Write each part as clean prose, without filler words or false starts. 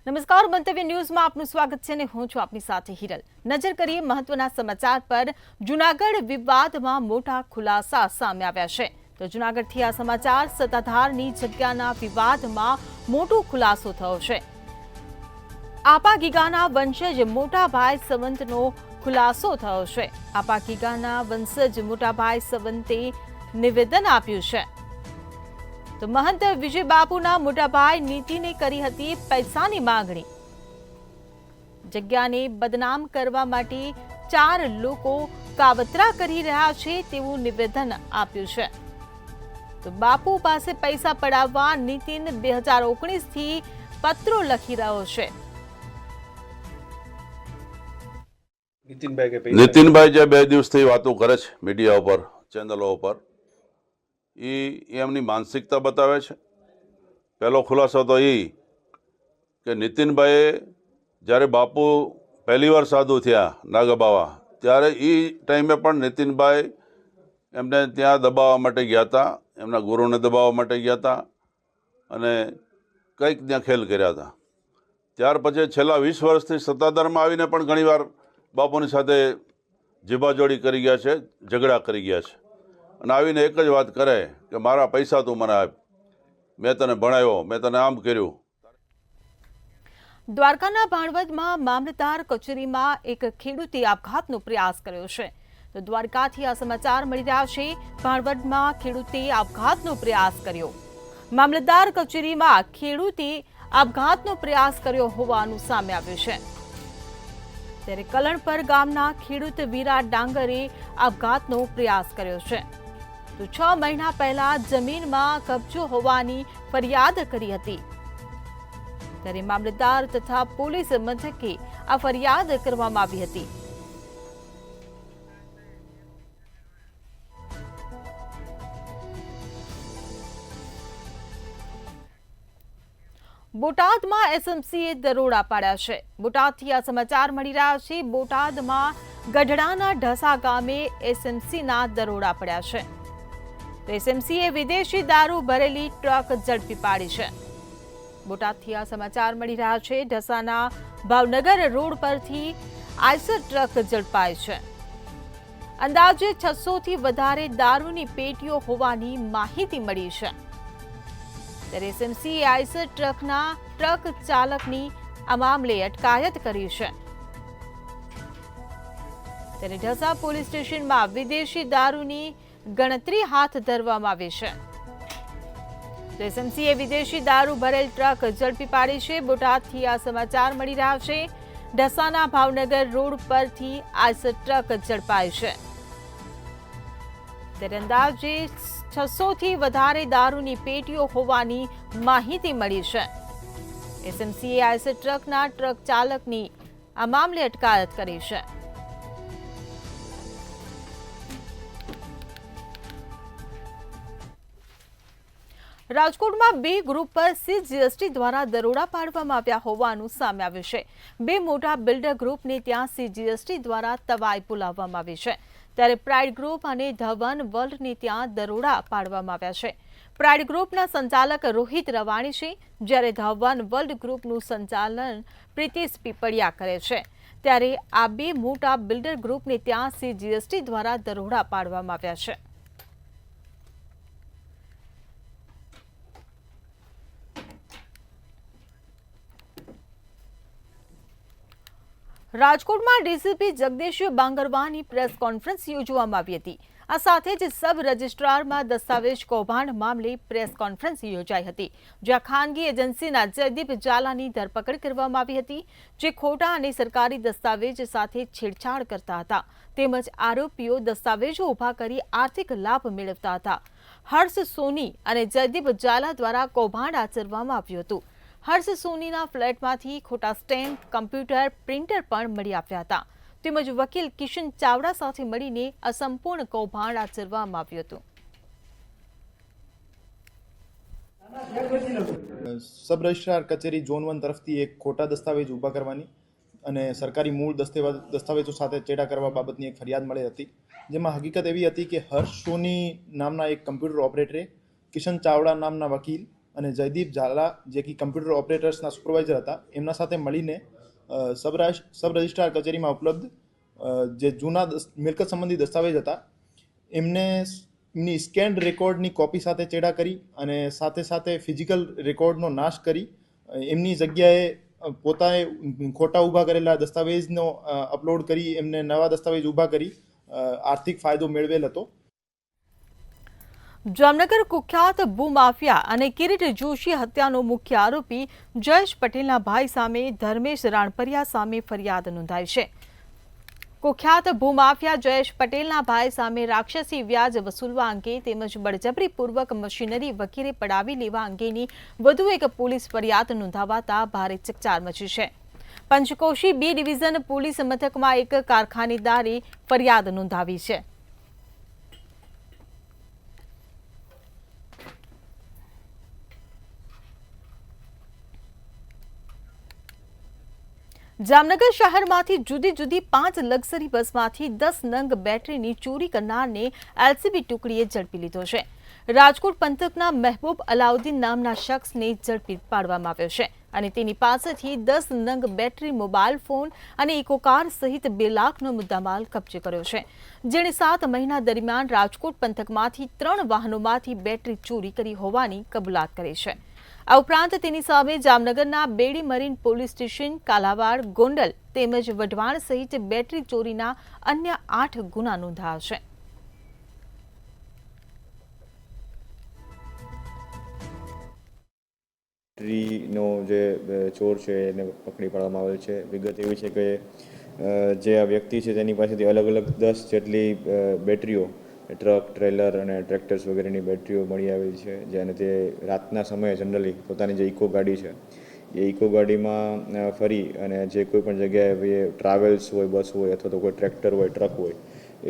નમસ્કાર, મંતવ્ય ન્યૂઝમાં આપનું સ્વાગત છે ને હું છું આપની સાથે હિરલ। નજર કરીએ મહત્વના સમાચાર પર। જૂનાગઢ વિવાદમાં મોટા ખુલાસા સામે આવ્યા છે। તો જૂનાગઢથી આ સમાચાર। સત્તાધારની જગ્યાના વિવાદમાં મોટો ખુલાસો થયો છે। આપા ગીગાના વંશજ મોટાભાઈ સંવંતનો ખુલાસો થયો છે। આપા ગીગાના વંશજ મોટાભાઈ સંવંતે નિવેદન આપ્યું છે। તો महंत विजय बापूना मोटाभाई नीतिने करी हती पैसानी मांगणी। जग्याने बदनाम करवा माटे 4 लोको कावतरा करी रह्या छे तेवुं निवेदन आप्युं छे। तो बापू पासे पैसा पडाववा નીતિન 2019 થી પત્રો લખી રહ્યો છે। નીતિનભાઈ જે 2 દિવસથી વાતો કરે છે મીડિયા ઉપર, ચેનલો ઉપર, એમની માનસિકતા બતાવે છે। પહેલો ખુલાસો તો એ કે નીતિનભાઈએ જ્યારે બાપુ પહેલી વાર સાધુ થયા નાગાબાવા, ત્યારે એ ટાઈમે પણ નીતિનભાઈ એમને ત્યાં દબાવવા માટે ગયા હતા, એમના ગુરુને દબાવવા માટે ગયા હતા અને કંઈક ત્યાં ખેલ કર્યા હતા। ત્યાર પછી છેલ્લા 20 વર્ષથી સત્તાધારમાં આવીને પણ ઘણીવાર બાપુની સાથે જીભાજોડી કરી ગયા છે, ઝઘડા કરી ગયા છે અને આવીને એક જ વાત કરે કે મારા પૈસા તું મને આપ, મેં તને ભણાવ્યો, મેં તને આમ કર્યું। દ્વારકાના ભાણવડમાં મામલતદાર કચેરીમાં એક ખેડૂતે આપઘાતનો પ્રયાસ કર્યો છે। તો દ્વારકાથી આ સમાચાર મળી રહ્યા છે। ભાણવડમાં ખેડૂતે આપઘાતનો પ્રયાસ કર્યો। મામલતદાર કચેરીમાં ખેડૂતે આપઘાતનો પ્રયાસ કર્યો હોવાનું સામે આવ્યું છે। ત્યારે કલણપર ગામના ખેડૂત વીરા ડાંગરે આપઘાતનો પ્રયાસ કર્યો છે। તો 6 મહિના પહેલા જમીનમાં કબજો હોવાની ફરિયાદ કરી હતી। ત્યારે મામલતદાર તથા પોલીસ મથકે આ ફરિયાદ કરવામાં આવી હતી। બોટાદમાં એસએમસીએ દરોડા પાડ્યા છે। બોટાદથી આ સમાચાર મળી રહ્યા છે। બોટાદમાં ગઢડાના ઢસા ગામે એસએમસીના દરોડા પડ્યા છે। તો એસએમસીએ વિદેશી દારૂ ભરેલી ટ્રક ઝડપી પાડી છે। બોટાદથી આ સમાચાર મળી રહ્યા છે। ઢસાના ભાવનગર રોડ પરથી આઈસર ટ્રક ઝડપાઈ છે। અંદાજે 600 થી વધારે દારૂની પેટીઓ હોવાની માહિતી મળી છે। ત્યારે એસએમસીએ આઈસર ટ્રકના ટ્રક ચાલકની આ મામલે અટકાયત કરી છે। ત્યારે ઢસા પોલીસ સ્ટેશનમાં વિદેશી દારૂની ગણતરી હાથ ધરવામાં આવી છે। તો એસએમસીએ વિદેશી દારૂ ભરેલ ટ્રક ઝડપી પાડી છે। બોટાદથી આ સમાચાર મળી રહ્યા છે। ઢસાના ભાવનગર રોડ પરથી આઈસર ટ્રક ઝડપાઈ છે। ત્યારે અંદાજે 600 થી વધારે દારૂની પેટીઓ હોવાની માહિતી મળી છે। એસએમસીએ આઈસર ટ્રકના ટ્રક ચાલકની આ મામલે અટકાયત કરી છે। રાજકોટમાં 2 ગ્રુપ પર સીજીએસટી દ્વારા દરોડા પાડવામાં આવ્યા હોવાનું સામે આવ્યું છે। 2 મોટા બિલ્ડર ગ્રુપને ત્યાં સીજીએસટી દ્વારા તવાઈ બોલાવવામાં આવી છે। ત્યારે પ્રાઇડ ગ્રુપ અને ધવન વર્લ્ડને ત્યાં દરોડા પાડવામાં આવ્યા છે। પ્રાઇડ ગ્રુપના સંચાલક રોહિત રવાણી છે, જ્યારે ધવન વર્લ્ડ ગ્રુપનું સંચાલન પ્રીતિશ પીપળિયા કરે છે। ત્યારે આ 2 મોટા બિલ્ડર ગ્રુપને ત્યાં સીજીએસટી દ્વારા દરોડા પાડવામાં આવ્યા છે। રાજકોટમાં ડીસીપી જગદીશ બાંગરવાની પ્રેસ કોન્ફરન્સ યોજવામાં આવી હતી। આ સાથે જ સબ રજિસ્ટ્રારમાં દસ્તાવેજ કૌભાંડ મામલે પ્રેસ કોન્ફરન્સ યોજાઈ હતી, જ્યાં ખાનગી એજન્સીના જયદીપ ઝાલાની ધરપકડ કરવામાં આવી હતી, જે ખોટા અને સરકારી દસ્તાવેજ સાથે છેડછાડ કરતા હતા, તેમજ આરોપીઓ દસ્તાવેજો ઉભા કરી આર્થિક લાભ મેળવતા હતા। હર્ષ સોની અને જયદીપ ઝાલા દ્વારા કૌભાંડ આચરવામાં આવ્યું હતું। હર્ષ સોનીના ફ્લેટમાંથી ખોટા સ્ટેમ્પ, કમ્પ્યુટર, પ્રિન્ટર પણ મળી આવ્યા હતા, તેમજ વકીલ કિશન ચાવડા સાથે મળીને અસંપૂર્ણ કૌભાંડ આચરવામાં આવ્યું હતું। સબ રજિસ્ટ્રાર કચેરી ઝોન 1 તરફથી એક ખોટા દસ્તાવેજ ઊભા કરવાની અને સરકારી મૂળ દસ્તાવેજો સાથે ચેડા કરવા બાબતની એક ફરિયાદ મળી હતી, જેમાં હકીકત એવી હતી કે હર્ષ સોની નામના એક કમ્પ્યુટર ઓપરેટરે કિશન ચાવડા નામના વકીલ અને જયદીપ ઝાલા જે કે કમ્પ્યુટર ઓપરેટર્સના સુપરવાઇઝર હતા એમના સાથે મળીને સબ રજિસ્ટ્રાર કચેરીમાં ઉપલબ્ધ જે જૂના મિલકત સંબંધી દસ્તાવેજ હતા એમની સ્કેન્ડ રેકોર્ડની કોપી સાથે ચેડા કરી અને સાથે સાથે ફિઝિકલ રેકોર્ડનો નાશ કરી એમની જગ્યાએ પોતાએ ખોટા ઊભા કરેલા દસ્તાવેજનો અપલોડ કરી એમને નવા દસ્તાવેજ ઊભા કરી આર્થિક ફાયદો મેળવેલ હતો. જામનગર કુખ્યાત ભૂમાફિયા અને કિરીટ જોશી હત્યાનો મુખ્ય આરોપી જયેશ પટેલના ભાઈ સામે ધર્મેશ રાણપરિયા સામે ફરિયાદ નોંધાઈ છે. કુખ્યાત ભૂમાફિયા જયેશ પટેલના ભાઈ સામે રાક્ષસી વ્યાજ વસૂલવા અંગે તેમજ બળજબરીપૂર્વક મશીનરી વગેરે પડાવી લેવા અંગેની વધુ એક પોલીસ ફરિયાદ નોંધાવાતા ભારે ચકચાર મચી છે. પંચકોશી બી ડિવિઝન પોલીસ મથકમાં એક કારખાનેદારે ફરિયાદ નોંધાવી છે. જામનગર શહેરમાંથી જુદી જુદી 5 લક્ઝરી બસમાંથી 10 નંગ બેટરીની ચોરી કરનારને એલસીબી ટુકડીએ ઝડપી લીધો છે. રાજકોટ પંથકના મહેબૂબ અલાઉદ્દીન નામના શખ્સને ઝડપી પાડવામાં આવ્યો છે અને તેની પાસેથી 10 નંગ બેટરી, મોબાઈલ ફોન અને ઇકો કાર સહિત 2 લાખનો મુદ્દામાલ કબજે કર્યો છે. જેણે 7 મહિના દરમિયાન રાજકોટ પંથકમાંથી 3 વાહનોમાંથી બેટરી ચોરી કરી હોવાની કબૂલાત કરી છે. આ ઉપરાંત તેની સામે જામનગરના Bedi marine police station, Kalavad, Gondal તેમજ વઢવાણ સહિત બેટરી ચોરીના અન્ય 8 ગુના નોંધાયા છે. બેટરીનો જે ચોર છે એને પકડી પાડવામાં આવેલ છે. વિગત એવી છે કે જે આ વ્યક્તિ છે તેની પાસેથી અલગ અલગ 10 જેટલી બેટરીઓ, ટ્રક, ટ્રેલર અને ટ્રેક્ટર્સ વગેરેની બેટરીઓ મળી આવી છે. જેને તે રાતના સમયે જનરલી પોતાની જે ઇકો ગાડી છે એ ઇકો ગાડીમાં ફરી અને જે કોઈ પણ જગ્યાએ ટ્રાવેલ્સ હોય, બસ હોય અથવા તો કોઈ ટ્રેક્ટર હોય, ટ્રક હોય,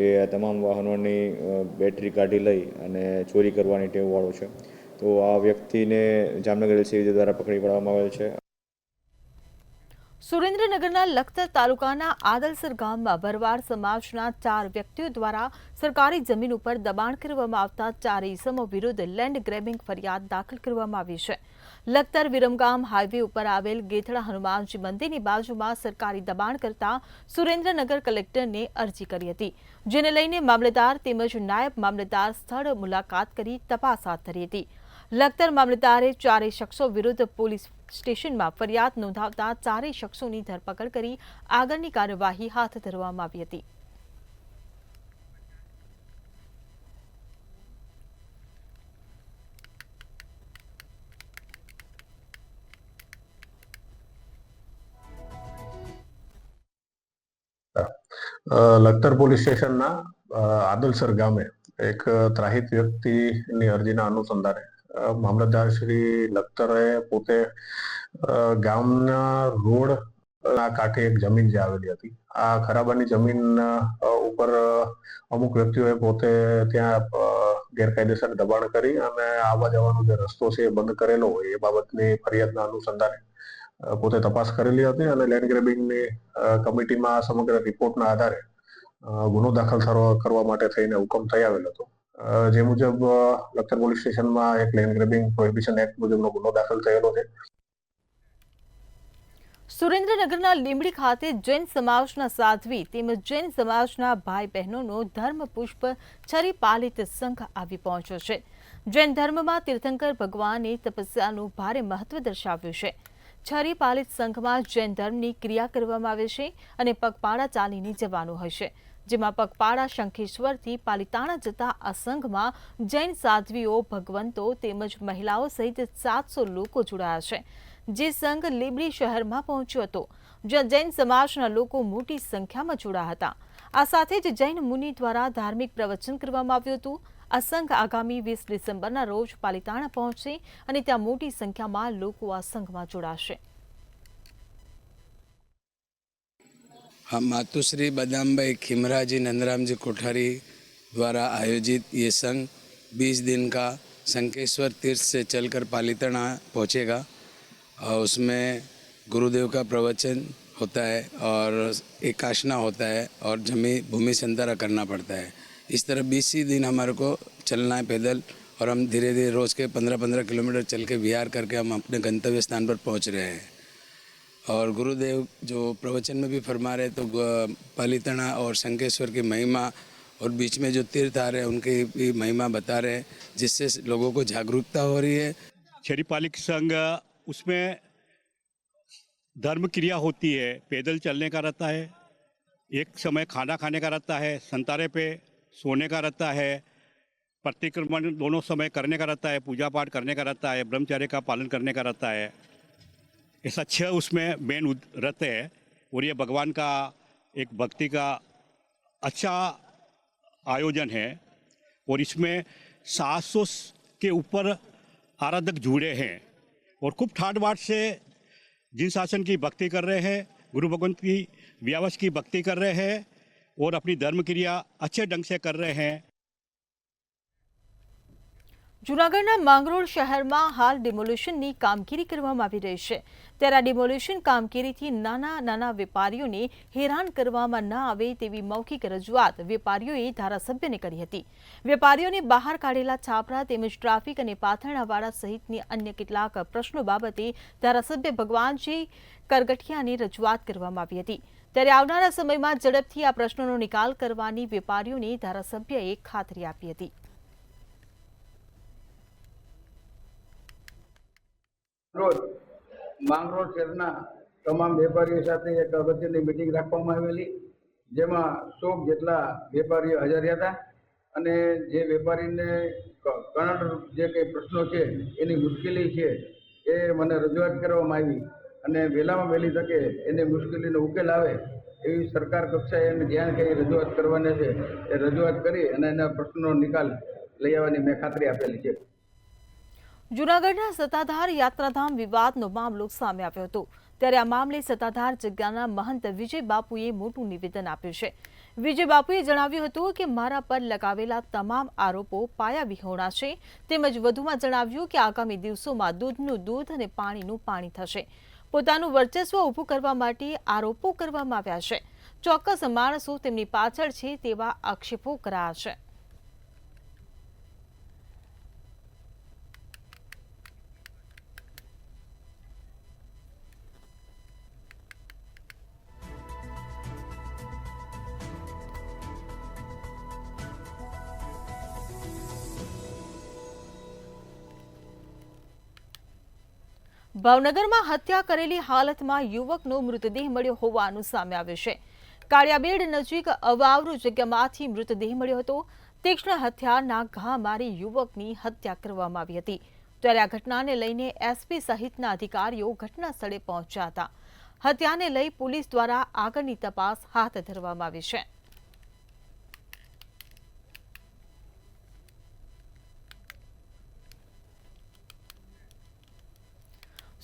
એ તમામ વાહનોની બેટરી કાઢી લઈ અને ચોરી કરવાની ટેવવાળો છે. તો આ વ્યક્તિને જામનગર એલસીબી દ્વારા પકડી પાડવામાં આવેલ છે. સુરેન્દ્રનગરના લખતર તાલુકાના આદલસર ગામમાં ભરવાડ સમાજના 4 વ્યક્તિઓ દ્વારા સરકારી જમીન ઉપર દબાણ કરવામાં આવતા 4 ઇસમો વિરુદ્ધ લેન્ડ ગ્રેબિંગ ફરિયાદ દાખલ કરવામાં આવી છે. લખતર વિરમગામ હાઈવે ઉપર આવેલ ગેથડા હનુમાનજી મંદિરની બાજુમાં સરકારી દબાણ કરતા સુરેન્દ્રનગર કલેક્ટરને અરજી કરી હતી, જેને લઈને મામલતદાર તેમજ નાયબ મામલતદાર સ્થળ મુલાકાત કરી તપાસ હાથ ધરી હતી. લખતર મામલતદારે 4 શખ્સો વિરુદ્ધ પોલીસ સ્ટેશનમાં ફરિયાદ નોંધાવતા 4 શખ્સોની ધરપકડ કરી આગળની કાર્યવાહી હાથ ધરવામાં આવી હતી. લખતર પોલીસ સ્ટેશનના આદલસર ગામે એક ત્રાહિત વ્યક્તિની અરજીના અનુસંધાને મામલતદાર શ્રી લખતરે પોતે ગામના રોડના કાંઠે એક જમીન જે આવેલી હતી, આ ખરાબાની જમીન ઉપર અમુક વ્યક્તિઓએ પોતે ત્યાં ગેરકાયદેસર દબાણ કરી અને આવવા જવાનો જે રસ્તો છે એ બંધ કરેલો હોય એ બાબતની ફરિયાદના અનુસંધાને પોતે તપાસ કરેલી હતી અને લેન્ડ ગ્રેબિંગની કમિટીમાં સમગ્ર રિપોર્ટના આધારે ગુનો દાખલ કરવા માટે થઈને હુકમ થઈ આવેલ હતો. જે મુજબ લખતર પોલીસ સ્ટેશનમાં એક લેન્ડ ગ્રેબિંગ પ્રોહિબિશન એક્ટ મુજબનો ગુનો દાખલ થયેલો છે. સુરેન્દ્રનગરના લીંબડી ખાતે જૈન સમાજના સાધ્વી તેમજ જૈન સમાજના ભાઈ બહેનોનો ધર્મ પુષ્પ છરી પાલિત સંઘ આવી પહોંચ્યો છે. જૈન ધર્મમાં તીર્થંકર ભગવાને તપસ્યાનું ભારે મહત્વ દર્શાવ્યું છે. છરી પાલિત સંઘમાં જૈન ધર્મની ક્રિયા કરવામાં આવે છે અને પગપાળા ચાલીને જવાનું હોય છે, જેમાં પગપાળા શંખેશ્વરથી પાલિતાણા જતા આ સંઘમાં જૈન સાધ્વીઓ, ભગવંતો તેમજ મહિલાઓ સહિત 700 લોકો જોડાયા છે. જે સંઘ લીંબડી શહેરમાં પહોંચ્યો હતો, જ્યાં જૈન સમાજના લોકો મોટી સંખ્યામાં જોડાયા હતા. આ સાથે જ જૈન મુનિ દ્વારા ધાર્મિક પ્રવચન કરવામાં આવ્યું હતું. આ સંઘ આગામી 20 ડિસેમ્બરના રોજ પાલિતાણા પહોંચશે અને ત્યાં મોટી સંખ્યામાં લોકો આ સંઘમાં જોડાશે. मातुश्री बदामबाई खिमराजी नंदरामजी कोठारी द्वारा आयोजित ये संघ 20 दिन का शंखेश्वर तीर्थ से चलकर पालिताना पहुँचेगा और उसमें गुरुदेव का प्रवचन होता है और एकाशना होता है और भूमि संतरा करना पड़ता है. इस तरह 20 दिन हमारे को चलना है पैदल और हम धीरे धीरे रोज़ के 15-15 किलोमीटर चल के विहार करके हम अपने गंतव्य स्थान पर पहुंच रहे हैं। और गुरुदेव जो प्रवचन में भी फरमा रहे तो पालीताना और शंकेश्वर की महिमा और बीच में जो तीर्थ आ रहे हैं उनकी भी महिमा बता रहे हैं, जिससे लोगों को जागरूकता हो रही है। क्षेत्रीपालिक संघ उसमें धर्म क्रिया होती है, पैदल चलने का रहता है, एक समय खाना खाने का रहता है, संतारे पे सोने का रहता है, प्रतिक्रमण दोनों समय करने का रहता है, पूजा पाठ करने का रहता है, ब्रह्मचर्य का पालन करने का रहता है। ऐसा 6 उसमें मेन रहते हैं और ये भगवान का एक भक्ति का अच्छा आयोजन है। और इसमें 700 के ऊपर आराधक जुड़े हैं और खूब ठाट बाट से जिन शासन की भक्ति कर रहे हैं, गुरु भगवंत की व्यावस की भक्ति कर रहे हैं और अपनी धर्म क्रिया अच्छे ढंग से कर रहे हैं। જૂનાગઢના માંગરોળ શહેરમાં હાલ ડિમોલિશનની કામગીરી કરવામાં આવી રહી છે, ત્યારે આ ડિમોલિશન કામગીરીથી નાના નાના વેપારીઓને હેરાન કરવામાં ન આવે તેવી મૌખિક રજૂઆત વેપારીઓએ ધારાસભ્યને કરી હતી। વેપારીઓને બહાર કાઢેલા છાપરા તેમજ ટ્રાફિક અને પાથરણાવાળા સહિતની અન્ય કેટલાક પ્રશ્નો બાબતે ધારાસભ્ય ભગવાનજી કરગઠિયાને રજૂઆત કરવામાં આવી હતી, ત્યારે આવનારા સમયમાં ઝડપથી આ પ્રશ્નોનો નિકાલ કરવાની વેપારીઓને ધારાસભ્યએ ખાતરી આપી હતી। રોજ માંગરોળ શહેરના તમામ વેપારીઓ સાથે એક અગત્યની મીટિંગ રાખવામાં આવેલી, જેમાં 100 જેટલા વેપારીઓ હાજર હતા અને જે વેપારીને કર્ણાટક જે કંઈ પ્રશ્નો છે એની મુશ્કેલી છે એ મને રજૂઆત કરવામાં આવી અને વહેલામાં વહેલી તકે એની મુશ્કેલીનો ઉકેલ આવે એવી સરકાર કક્ષાએ એને જ્યાં કંઈ રજૂઆત કરવાની છે એ રજૂઆત કરી અને એના પ્રશ્નોનો નિકાલ લઈ આવવાની મેં ખાતરી આપેલી છે। જૂનાગઢના સત્તાધાર યાત્રાધામ વિવાદનો મામલો સામે આવ્યો હતો, ત્યારે આ મામલે સત્તાધાર જગ્યાના મહંત વિજય બાપુએ મોટું નિવેદન આપ્યું છે। વિજય બાપુએ જણાવ્યું હતું કે મારા પર લગાવેલા તમામ આરોપો પાયાવિહોણા છે, તેમજ વધુમાં જણાવ્યું કે આગામી દિવસોમાં દૂધનું દૂધ અને પાણીનું પાણી થશે। પોતાનું વર્ચસ્વ ઊભું કરવા માટે આરોપો કરવામાં આવ્યા છે, ચોક્કસ માણસો તેમની પાછળ છે તેવા આક્ષેપો કરાયા છે। ભાવનગરમાં હત્યા કરેલી હાલતમાં યુવકનો મૃતદેહ મળ્યો હોવાનું સામે આવ્યું છે। કાળિયાબેડ નજીક અવાવરૂ જગ્યામાંથી મૃતદેહ મળ્યો હતો। તીક્ષ્ણ હથિયારના ઘા મારી યુવકની હત્યા કરવામાં આવી હતી, ત્યારે આ ઘટનાને લઈને એસપી સહિતના અધિકારીઓ ઘટના સ્થળે પહોંચ્યા હતા। હત્યાને લઈ પોલીસ દ્વારા આગળની તપાસ હાથ ધરવામાં આવી છે।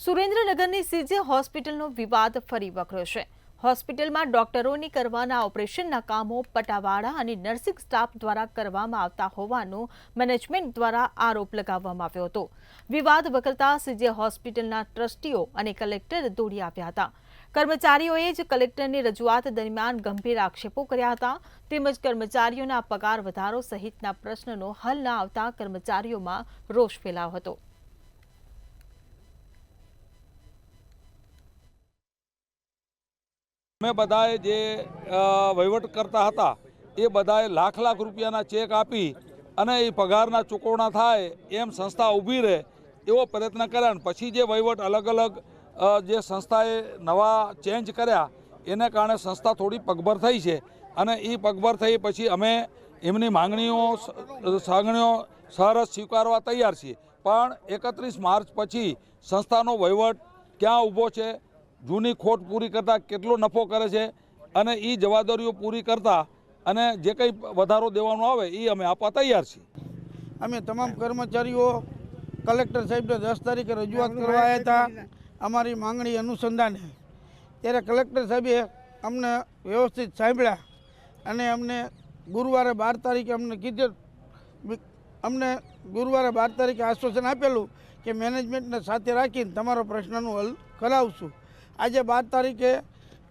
સુરેન્દ્રનગરની સીજે હોસ્પિટલનો વિવાદ ફરી વકર્યો છે। હોસ્પિટલમાં ડોક્ટરોની કરવાના ઓપરેશનના કામો પટાવાળા અને નર્સિંગ સ્ટાફ દ્વારા કરવામાં આવતા હોવાનો મેનેજમેન્ટ દ્વારા આરોપ લગાવવામાં આવ્યો હતો। વિવાદ વકરતા સીજે હોસ્પિટલના ટ્રસ્ટીઓ અને કલેક્ટર દોડી આવ્યા હતા। કર્મચારીઓએ જ કલેક્ટરની રજૂઆત દરમિયાન ગંભીર આક્ષેપો કર્યા હતા, તેમજ કર્મચારીઓના પગાર વધારો સહિતના પ્રશ્નનો હલ ન આવતા કર્મચારીઓમાં રોષ ફેલાયો હતો। અમે બધાએ જે વહીવટ કરતા હતા એ બધાએ લાખ રૂપિયાના ચેક આપી અને એ પગારના ચૂકવણા થાય એમ સંસ્થા ઊભી રહે એવો પ્રયત્ન કર્યા, અને પછી જે વહીવટ અલગ અલગ જે સંસ્થાએ નવા ચેન્જ કર્યા એને કારણે સંસ્થા થોડી પગભર થઈ છે, અને એ પગભર થઈ પછી અમે એમની માંગણીઓ સહરસ સ્વીકારવા તૈયાર છીએ, પણ 31 માર્ચ પછી સંસ્થાનો વહીવટ ક્યાં ઊભો છે, જૂની ખોટ પૂરી કરતા કેટલો નફો કરે છે અને એ જવાબદારીઓ પૂરી કરતા અને જે કંઈ વધારો દેવાનો આવે એ અમે આપવા તૈયાર છીએ। અમે તમામ કર્મચારીઓ કલેક્ટર સાહેબને 10 તારીખે રજૂઆત કરવા આવ્યા હતા અમારી માંગણી અનુસંધાને, ત્યારે કલેક્ટર સાહેબે અમને વ્યવસ્થિત સાંભળ્યા અને અમને ગુરુવારે 12 તારીખે અમને કીધું, અમને ગુરુવારે 12 તારીખે આશ્વાસન આપેલું કે મેનેજમેન્ટને સાથે રાખીને તમારો પ્રશ્નનું હલ કરાવશું। આજે 12 તારીખે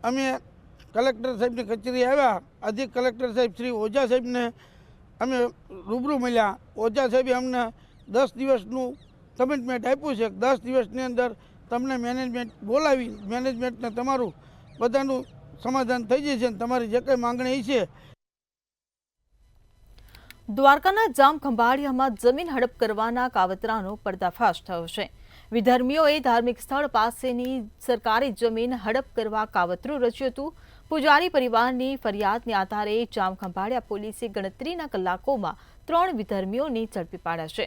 અમે કલેક્ટર સાહેબની કચેરી આવ્યા, અધિક કલેક્ટર સાહેબ શ્રી ઓઝા સાહેબને અમે રૂબરૂ મળ્યા। ઓઝા સાહેબે અમને 10 દિવસનું કમિટમેન્ટ આપ્યું છે. 10 દિવસની અંદર તમને મેનેજમેન્ટ બોલાવી મેનેજમેન્ટને તમારું બધાનું સમાધાન થઈ જશે અને તમારી જે કંઈ માંગણી છે. દ્વારકાના જામખંભાળિયામાં જમીન હડપ કરવાના કાવતરાનો પર્દાફાશ થયો છે. વિધર્મીઓએ ધાર્મિક સ્થળ પાસેની સરકારી જમીન હડપ કરવા કાવતરું રચ્યું હતું. પૂજારી પરિવારની ફરિયાદને આધારે જામખંભાળિયા પોલીસે ગણતરીના કલાકોમાં 3 વિધર્મીઓને ઝડપી પાડ્યા છે.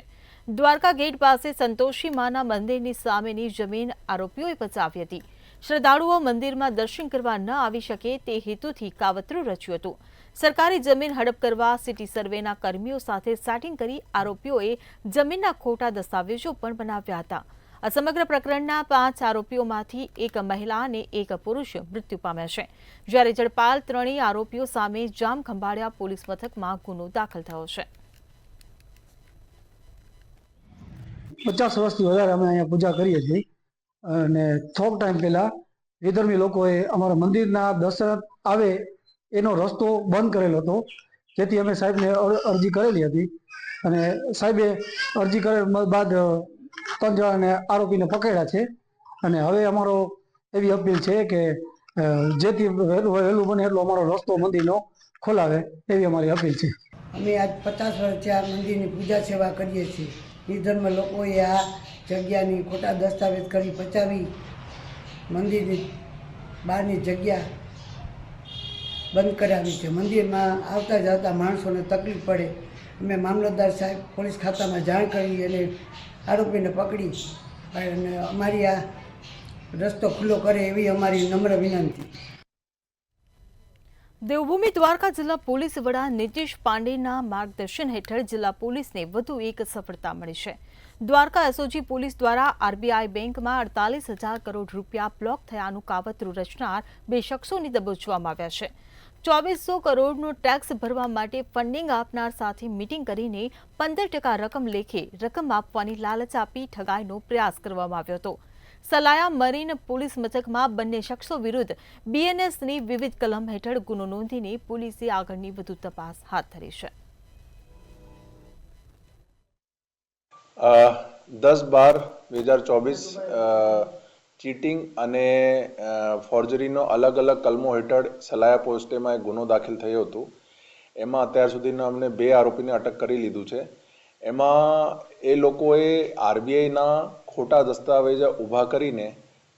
દ્વારકા ગેટ પાસે સંતોષી માના મંદિરની સામેની જમીન આરોપીઓએ પચાવી હતી. શ્રદ્ધાળુઓ મંદિરમાં દર્શન કરવા ન આવી શકે તે હેતુથી કાવતરું રચ્યું હતું. સરકારી જમીન હડપ કરવા સિટી સર્વેના કર્મીઓ સાથે સેટિંગ કરી આરોપીઓએ જમીનના ખોટા દસ્તાવેજો પણ બનાવ્યા હતા. આ સમગ્ર પ્રકરણના 5 આરોપીઓમાંથી એક મહિલા અને એક પુરુષ મૃત્યુ પામ્યા છે, જ્યારે ઝડપાયેલ 3 આરોપીઓ સામે જામખંભાળિયા પોલીસ મથકમાં ગુનો દાખલ થયો છે. 50 વર્ષથી વધારે અમે અહીંયા પૂજા કરીએ છીએ અને થોક ટાઈમ પહેલા વિધર્મી લોકોએ અમારા મંદિરના દર્શન આવે એનો રસ્તો બંધ કરેલો હતો, જેથી અમે સાહેબને અરજી કરેલી હતી અને સાહેબે અરજી કર્યા બાદ 3 જણાને આરોપીને પકડ્યા છે. અને હવે અમારો એવી અપીલ છે કે જેથી વહેલું બને એટલો અમારો રસ્તો મંદિરનો ખોલાવે એવી અમારી અપીલ છે. અમે આજ 50 વર્ષથી આ મંદિરની પૂજા સેવા કરીએ છીએ. વિધર્મ લોકોએ આ જગ્યાની ખોટા દસ્તાવેજ કરી પચાવી મંદિરની બહારની જગ્યા બંધ કરાવી છે. મંદિરમાં આવતા જતા માણસોને તકલીફ પડે. અમે મામલતદાર સાહેબ પોલીસ ખાતામાં જાણ કરી અને આરોપીને પકડી અને અમારી આ રસ્તો ખુલ્લો કરે એવી અમારી નમ્ર વિનંતી. દેવભૂમિ દ્વારકા જિલ્લા પોલીસ વડા નીતિશ પાંડેના માર્ગદર્શન હેઠળ જિલ્લા પોલીસને વધુ એક સફળતા મળી છે. દ્વારકા એસઓજી પોલીસ દ્વારા આરબીઆઈ બેંકમાં 48,000 કરોડ રૂપિયા બ્લોક થયાનું કાવતરું રચનાર 2 શખ્સોને દબોચવામાં આવ્યા છે. 2400 કરોડનો ટેક્સ ભરવા માટે ફંડિંગ આપનાર સાથે મીટિંગ કરીને 15% રકમ લેખે રકમ આપવાની લાલચ આપી ઠગાઈનો પ્રયાસ કરવામાં આવ્યો હતો. સલાયા મરીન પોલીસ મથકમાં બંને શખ્સો વિરુદ્ધ બીએનએસની વિવિધ કલમ હેઠળ ગુનો નોંધીને પોલીસે આગળની વધુ તપાસ હાથ ધરી છે. 10/12/2024 ચીટિંગ અને ફોર્જરીનો અલગ અલગ કલમો હેઠળ સલાયા પોસ્ટેમાં એક ગુનો દાખલ થયો હતો. એમાં અત્યાર સુધીના અમને 2 આરોપીને અટક કરી લીધું છે. એમાં એ લોકોએ આરબીઆઈના ખોટા દસ્તાવેજ ઊભા કરીને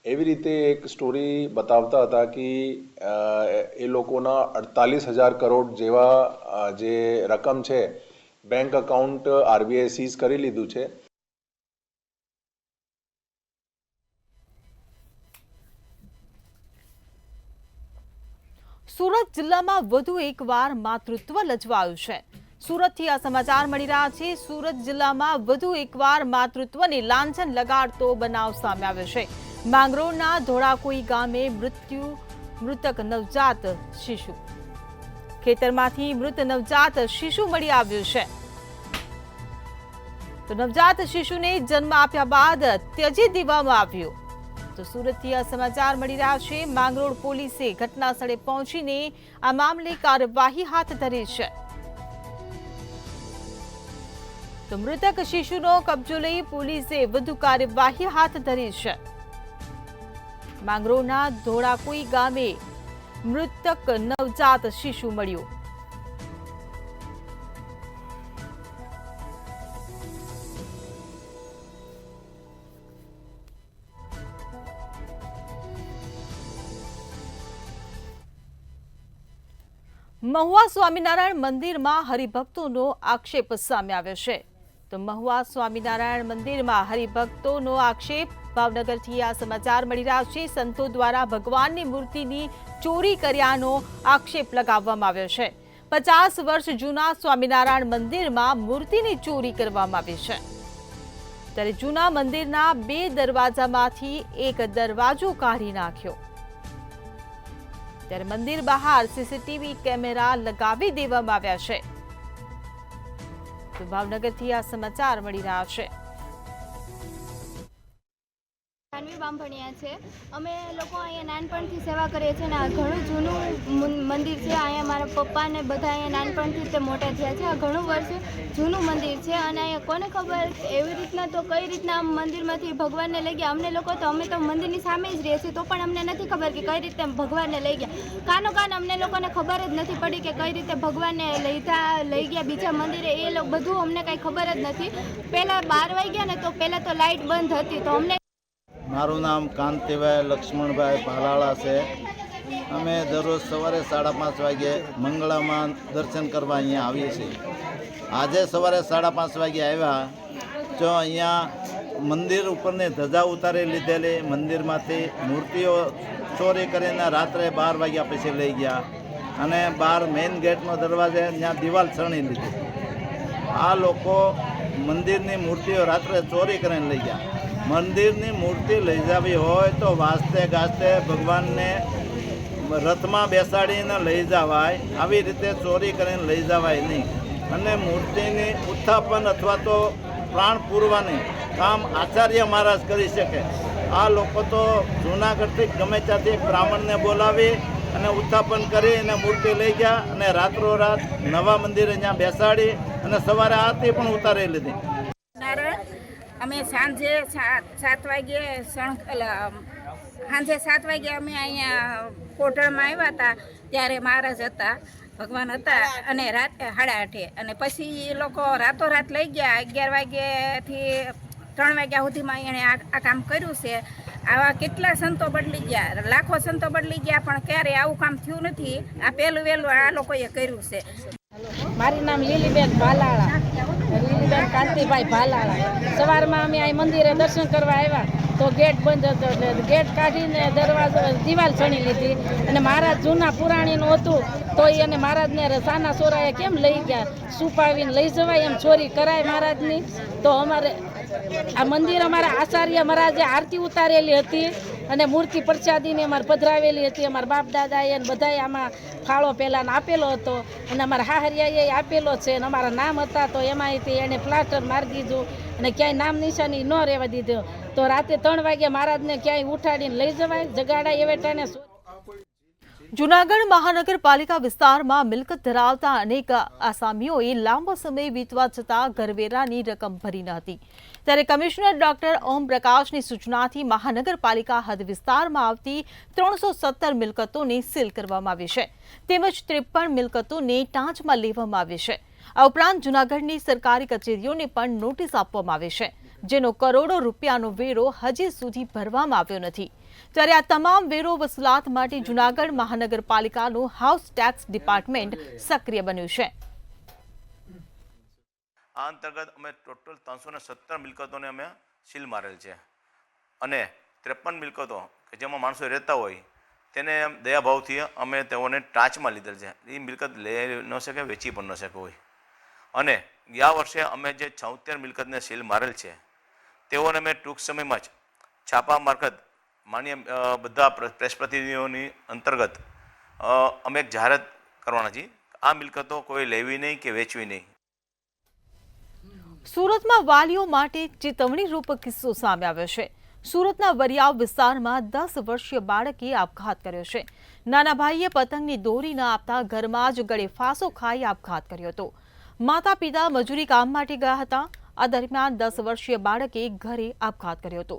એવી રીતે એક સ્ટોરી બતાવતા હતા કે એ લોકોના 48,000 કરોડ જેવા જે રકમ છે બેંક એકાઉન્ટ આરબીઆઈ સીઝ કરી લીધું છે. સુરત જિલ્લામાં વધુ એકવાર માતૃત્વ લજવાયું છે. સુરતથી આ સમાચાર મળી રહ્યા છે. સુરત જિલ્લામાં વધુ એકવાર માતૃત્વને લાંછન લગાડતો બનાવ સામે આવ્યો છે. માંગરોળના ધોળાકોઈ ગામે મૃતક નવજાત શિશુ ખેતરમાંથી મૃત નવજાત શિશુ મળી આવ્યું છે. તો નવજાત શિશુને જન્મ આપ્યા બાદ ત્યજી દેવામાં આવ્યું. તો સુરતથી આ સમાચાર મળી રહ્યા છે. માંગરોળ પોલીસે ઘટના સ્થળે પહોંચીને આ મામલે કાર્યવાહી હાથ ધરી છે. તો મૃતક શિશુનો કબજો લઈ પોલીસે વધુ કાર્યવાહી હાથ ધરી છે. માંગરોળના ધોળાકોઈ ગામે મૃતક નવજાત શિશુ મળ્યું. મહુવા સ્વામિનારાયણ મંદિરમાં હરિભક્તોનો આક્ષેપ સામે આવ્યો છે. તો મહુવા સ્વામિનારાયણ મંદિરમાં હરિભક્તોનો આક્ષેપ. ભાવનગરથી આ સમાચાર મળી રહ્યા છે. સંતો દ્વારા ભગવાનની મૂર્તિની ચોરી કર્યાનો આક્ષેપ લગાવવામાં આવ્યો છે. 50 વર્ષ જૂના સ્વામિનારાયણ મંદિરમાં મૂર્તિની ચોરી કરવામાં આવી છે. ત્યારે જૂના મંદિરના 2 દરવાજામાંથી એક દરવાજો કાઢી નાખ્યો. ત્યારે મંદિર બહાર સીસીટીવી કેમેરા લગાવી દેવામાં આવ્યા છે. તો ભાવનગરથી આ સમાચાર મળી રહ્યા છે. જાનવી બામભણિયા છે. અમે લોકો અહીંયા નાનપણથી સેવા કરીએ છીએ અને આ ઘણું જૂનું મંદિર છે. અહીંયા મારા પપ્પા ને બધા અહીંયા નાનપણથી તે મોટા થયા છે. આ ઘણું વર્ષ જૂનું મંદિર છે અને અહીંયા કોને ખબર એવી રીતના તો કઈ રીતના મંદિરમાંથી ભગવાનને લઈ ગયા. અમે તો મંદિરની સામે જ રહીએ છીએ તો પણ અમને નથી ખબર કે કઈ રીતે ભગવાનને લઈ ગયા. કાન અમને લોકોને ખબર જ નથી પડી કે કઈ રીતે ભગવાનને લઈ ગયા બીજા મંદિરે. બધું અમને કાંઈ ખબર જ નથી. પહેલાં 12 વાગ્યા ને તો પહેલાં તો લાઇટ બંધ હતી તો અમને. મારું નામ કાંતિભાઈ લક્ષ્મણભાઈ ભાલાળા છે. અમે દરરોજ સવારે 5:30 વાગે મંગળામાં દર્શન કરવા અહીંયા આવીએ છીએ. આજે સવારે 5:30 વાગે આવ્યા જો અહીંયા મંદિર ઉપરની ધજા ઉતારી લીધેલી, મંદિરમાંથી મૂર્તિઓ ચોરી કરીને રાત્રે 12 વાગ્યા પછી લઈ ગયા અને બહાર મેઇન ગેટનો દરવાજે ત્યાં દિવાલ છણી લીધી. આ લોકો મંદિરની મૂર્તિઓ રાત્રે ચોરી કરીને લઈ ગયા. મંદિરની મૂર્તિ લઈ જવી હોય તો વાસ્તે ગાસ્તે ભગવાનને રથમાં બેસાડીને લઈ જવાય, આવી રીતે ચોરી કરીને લઈ જવાય નહીં. અને મૂર્તિની ઉત્થાપન અથવા તો પ્રાણ પૂરવાની કામ આચાર્ય મહારાજ કરી શકે. આ લોકો તો જૂનાગઢથી ગમે ત્યાંથી એક બ્રાહ્મણને બોલાવી અને ઉત્થાપન કરી અને મૂર્તિ લઈ ગયા અને રાત્રોરાત નવા મંદિરે ત્યાં બેસાડી અને સવારે આરતી પણ ઉતારી લીધી. અમે સાંજે 7 વાગે અમે અહીંયા કોટરમાં આવ્યા હતા ત્યારે મહારાજ હતા, ભગવાન હતા અને રાતે 8:30 અને પછી એ લોકો રાતોરાત લઈ ગયા. 11 વાગ્યાથી 3 વાગ્યા સુધીમાં એણે આ કામ કર્યું છે. આવા કેટલા સંતો બદલી ગયા, લાખો સંતો બદલી ગયા પણ ક્યારેય આવું કામ થયું નથી. આ પહેલું વહેલું આ લોકોએ કર્યું છે. મારું નામ લીલીબેન ભાલાળા, લીલીબેન કાંતિભાઈ ભાલાળા. સવારમાં અમે અહીં મંદિરે દર્શન કરવા આવ્યા તો ગેટ બંધ હતો એટલે ગેટ કાઢીને દરવાજો દિવાલ છણી લીધી અને મહારાજ જૂના પુરાણીનું હતું તો એને મહારાજને સાના સોરાએ કેમ લઈ ગયા? છુપાવીને લઈ જવાય એમ ચોરી કરાય મહારાજની? તો અમારે આ મંદિર અમારા આચાર્ય મહારાજે આરતી ઉતારેલી હતી અને મૂર્તિ પ્રસાદીને અમારે પધરાવેલી હતી. અમારા બાપ દાદાએ અને બધાએ આમાં ફાળો પહેલાં આપેલો હતો અને અમારા હાહરિયાએ આપેલો છે અને અમારા નામ હતા તો એમાંયથી એણે પ્લાસ્ટર મારી દીધું અને ક્યાંય નામ નિશાની ન રહેવા દીધો. તો રાતે 3 વાગે મહારાજને ક્યાંય ઉઠાડીને લઈ જવાય, જગાડાય એવે ટાણે. જૂનાગઢ મહાનગરપાલિકા વિસ્તારમાં મિલકત ધરાવતા અનેક આસામીઓએ લાંબો સમય વીતવા છતાં કરવેરાની રકમ ભરી ન હતી. ત્યારે કમિશનર ડોક્ટર ઓમ પ્રકાશની સૂચનાથી મહાનગરપાલિકા હદ વિસ્તારમાં આવતી 317 મિલકતોને સીલ કરવામાં આવી છે તેમજ 53 મિલકતોને ટાંચમાં લેવામાં આવી છે. આ ઉપરાંત જૂનાગઢની સરકારી કચેરીઓને પણ નોટિસ આપવામાં આવી છે જેનો કરોડો રૂપિયાનો વેરો હજી સુધી ભરવામાં આવ્યો નથી. ત્યારે આ તમામ વેરો વસૂલાત માટે જૂનાગઢ મહાનગરપાલિકાનું હાઉસ ટેક્સ ડિપાર્ટમેન્ટ સક્રિય બન્યું છે. આ અંતર્ગત અમે ટોટલ 317 મિલકતોને અમે સીલ મારેલ છે અને 53 મિલકતો કે જેમાં માણસો રહેતા હોય તેને દયાભાવથી અમે તેઓને ટાંચમાં લીધેલ છે. એ મિલકત લઈ ન શકે, વેચી પણ ન શકે હોય. અને ગયા વર્ષે અમે જે 76 મિલકતને સીલ મારેલ છે તેઓને અમે ટૂંક સમયમાં જ છાપા મારફત માન્ય બધા પ્રેસ પ્રતિનિધિઓની અંતર્ગત અમે એક જાહેરાત કરવાના છીએ. આ મિલકતો કોઈ લેવી નહીં કે વેચવી નહીં. સુરતમાં વાલીઓ માટે ચેતવણીરૂપ કિસ્સો સામે આવ્યો છે. સુરતના વરિયાવ વિસ્તારમાં 10 વર્ષીય બાળકે આપઘાત કર્યો છે. નાના ભાઈએ પતંગની દોરી ન આપતા ઘરમાં જ ગળે ફાંસો ખાઈ આપઘાત કર્યો હતો. માતા પિતા મજૂરી કામ માટે ગયા હતા. આ દરમિયાન 10 વર્ષીય બાળકે ઘરે આપઘાત કર્યો હતો.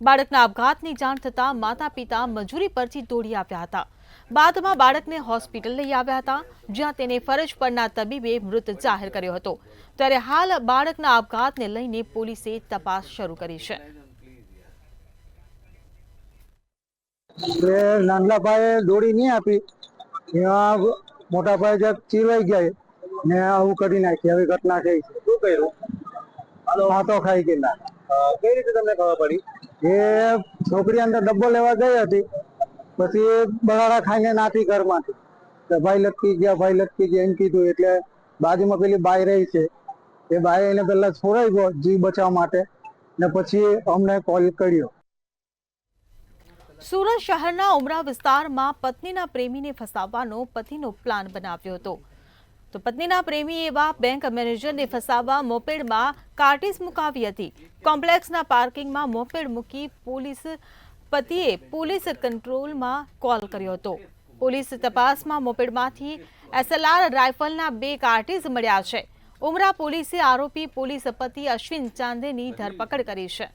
બાળકના આપઘાતની જાણ થતાં માતા પિતા મજૂરી પરથી દોડી આવ્યા હતા. બાદમાં બાળકને હોસ્પિટલ લઈ આવ્યા હતા જ્યાં તેને ફરજ પરના તબીબે મૃત જાહેર કર્યો હતો. ત્યારે હાલ બાળકના આપઘાતને લઈને પોલીસે તપાસ શરૂ કરી છે. નાનલા ભાઈએ દોડી નહીં આપી, એમાં મોટા ભાઈ જે ચીરવાઈ ગયા ને આવું કરી નાખી. આવી ઘટના થઈ છે. શું કર્યું? હાથો ખાઈ ગયેલા. કઈ રીતે તમને ખબર પડી? એ છોકરી અંદર ડબ્બો લેવા ગઈ હતી, પછી બગાડા ખાઈને નાખી ઘરમાંથી. ભાઈ લટકી ગયા એમ કીધું. એટલે બાજુમાં પેલી બાઈ રહી છે એ બાઈ એને પેલા છોડાઈ ગયો જીવ બચાવવા માટે ને પછી અમને કોલ કર્યો. સુરત શહેરના ઉમરા વિસ્તારમાં પત્નીના પ્રેમીને ફસાવવાનો પતિનો પ્લાન બનાવ્યો હતો. તો પત્નીના પ્રેમી એવા બેંક મેનેજરને ફસાવવા મોપેડમાં કાર્ટિસ મુકાવી હતી. કોમ્પ્લેક્સના પાર્કિંગમાં મોપેડ મૂકી પતિએ પોલીસ કંટ્રોલમાં કોલ કર્યો હતો. પોલીસ તપાસમાં મોપેડમાંથી SLR રાઇફલના 2 કાર્ટિસ મળ્યા છે. ઉમરા પોલીસે આરોપી પોલીસ પતિ અશ્વિન ચાંદેની ધરપકડ કરી છે.